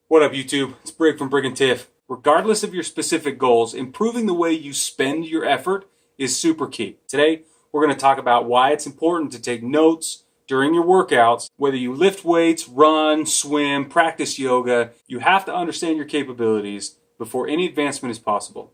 What up, YouTube? It's Brig from Brig and Tiff. Regardless of your specific goals, improving the way you spend your effort is super key. Today, we're going to talk about why it's important to take notes during your workouts. Whether you lift weights, run, swim, practice yoga, you have to understand your capabilities before any advancement is possible.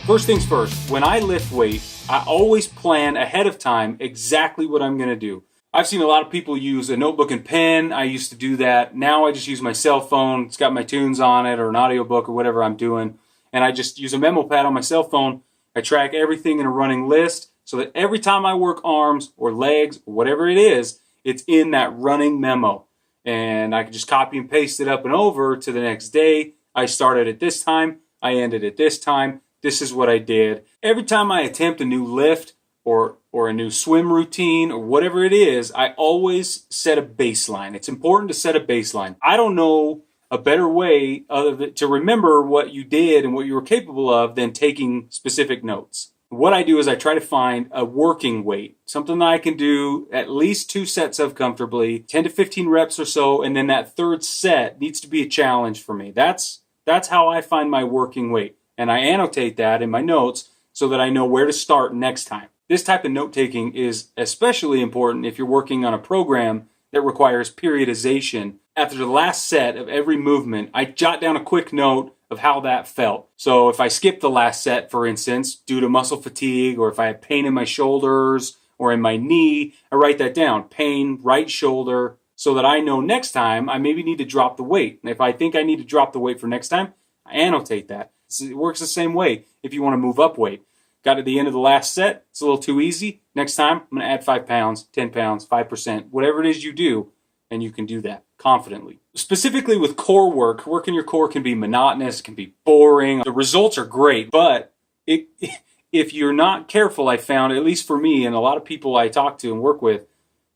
First things first, when I lift weight, I always plan ahead of time exactly what I'm going to do. I've seen a lot of people use a notebook and pen. I used to do that. Now I just use my cell phone. It's got my tunes on it or an audiobook or whatever I'm doing. And I just use a memo pad on my cell phone. I track everything in a running list so that every time I work arms or legs or whatever it is, it's in that running memo. And I can just copy and paste it up and over to the next day. I started at this time. I ended at this time. This is what I did. Every time I attempt a new lift or a new swim routine or whatever it is, I always set a baseline. It's important to set a baseline. I don't know a better way to remember what you did and what you were capable of than taking specific notes. What I do is I try to find a working weight, something that I can do at least 2 sets of comfortably, 10 to 15 reps or so, and then that third set needs to be a challenge for me. That's how I find my working weight. And I annotate that in my notes so that I know where to start next time. This type of note-taking is especially important if you're working on a program that requires periodization. After the last set of every movement, I jot down a quick note of how that felt. So if I skip the last set, for instance, due to muscle fatigue, or if I have pain in my shoulders or in my knee, I write that down. Pain, right shoulder, so that I know next time I maybe need to drop the weight. And if I think I need to drop the weight for next time, I annotate that. It works the same way if you want to move up weight. Got to the end of the last set, it's a little too easy. Next time, I'm going to add 5 pounds, 10 pounds, 5%, whatever it is you do, and you can do that confidently. Specifically with core work, working your core can be monotonous, can be boring. The results are great, but if you're not careful, I found, at least for me and a lot of people I talk to and work with,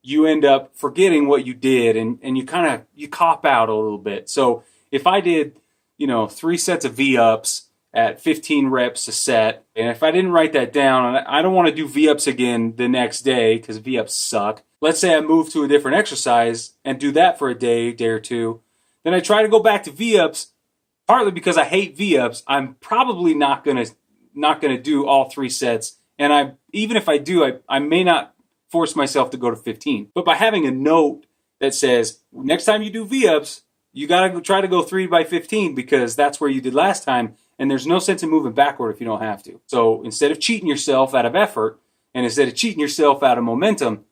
you end up forgetting what you did and you cop out a little bit. So if I did 3 sets of V-ups at 15 reps a set, and if I didn't write that down, I don't want to do V-ups again the next day because V-ups suck. Let's say I move to a different exercise and do that for a day or two. Then I try to go back to V-ups, partly because I hate V-ups. I'm probably not gonna do all 3 sets, and even if I do, I may not force myself to go to 15. But by having a note that says next time you do V-ups, you gotta try to go 3 by 15 because that's where you did last time. And there's no sense in moving backward if you don't have to. So instead of cheating yourself out of effort, and instead of cheating yourself out of momentum,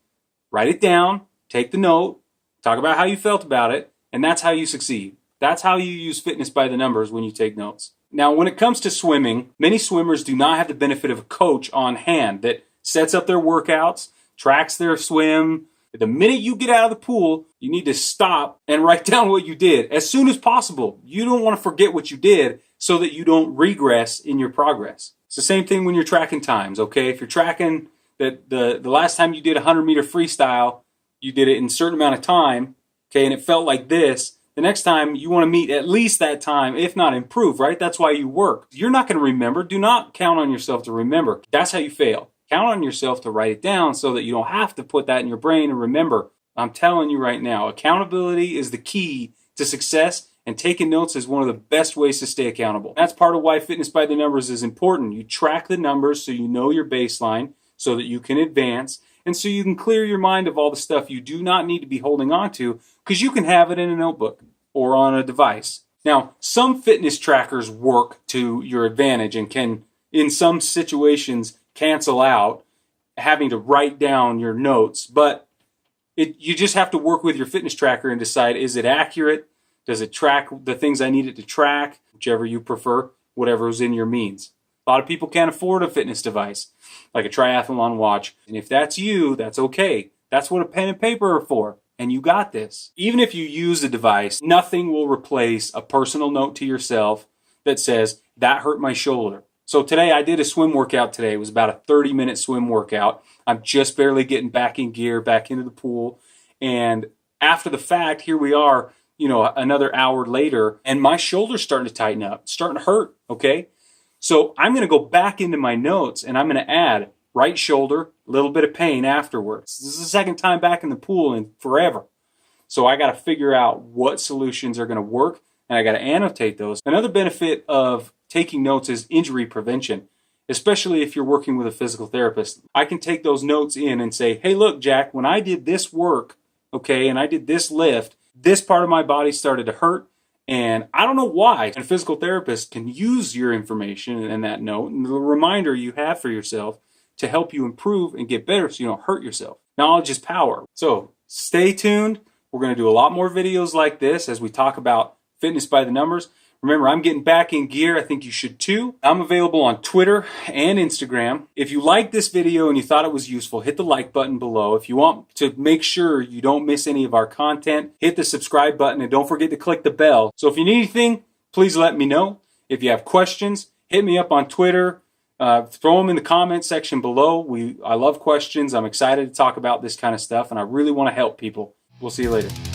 write it down, take the note, talk about how you felt about it, and that's how you succeed. That's how you use fitness by the numbers when you take notes. Now, when it comes to swimming, many swimmers do not have the benefit of a coach on hand that sets up their workouts, tracks their swim. The minute you get out of the pool, you need to stop and write down what you did as soon as possible. You don't want to forget what you did so that you don't regress in your progress. It's the same thing when you're tracking times, okay? If you're tracking that the last time you did a 100-meter freestyle, you did it in a certain amount of time, okay, and it felt like this, the next time you want to meet at least that time, if not improve, right? That's why you work. You're not going to remember. Do not count on yourself to remember. That's how you fail. Count on yourself to write it down so that you don't have to put that in your brain and remember. I'm telling you right now, accountability is the key to success, and taking notes is one of the best ways to stay accountable. That's part of why fitness by the numbers is important. You track the numbers so you know your baseline so that you can advance and so you can clear your mind of all the stuff you do not need to be holding on to because you can have it in a notebook or on a device. Now, some fitness trackers work to your advantage and can, in some situations, cancel out having to write down your notes, but you just have to work with your fitness tracker and decide, is it accurate? Does it track the things I need it to track? Whichever you prefer, whatever is in your means. A lot of people can't afford a fitness device, like a triathlon watch. And if that's you, that's okay. That's what a pen and paper are for. And you got this. Even if you use a device, nothing will replace a personal note to yourself that says, that hurt my shoulder. So today I did a swim workout today. It was about a 30-minute swim workout. I'm just barely getting back in gear, back into the pool. And after the fact, here we are, another hour later, and my shoulder's starting to tighten up, starting to hurt, okay? So I'm going to go back into my notes, and I'm going to add right shoulder, a little bit of pain afterwards. This is the second time back in the pool in forever. So I got to figure out what solutions are going to work, and I got to annotate those. Another benefit of taking notes is injury prevention, especially if you're working with a physical therapist. I can take those notes in and say, hey, look, Jack, when I did this work, okay, and I did this lift, this part of my body started to hurt, and I don't know why. And a physical therapist can use your information and that note and the reminder you have for yourself to help you improve and get better so you don't hurt yourself. Knowledge is power. So stay tuned. We're going to do a lot more videos like this as we talk about fitness by the numbers. Remember, I'm getting back in gear. I think you should too. I'm available on Twitter and Instagram. If you liked this video and you thought it was useful, hit the like button below. If you want to make sure you don't miss any of our content, hit the subscribe button and don't forget to click the bell. So if you need anything, please let me know. If you have questions, hit me up on Twitter. Throw them in the comment section below. I love questions. I'm excited to talk about this kind of stuff and I really want to help people. We'll see you later.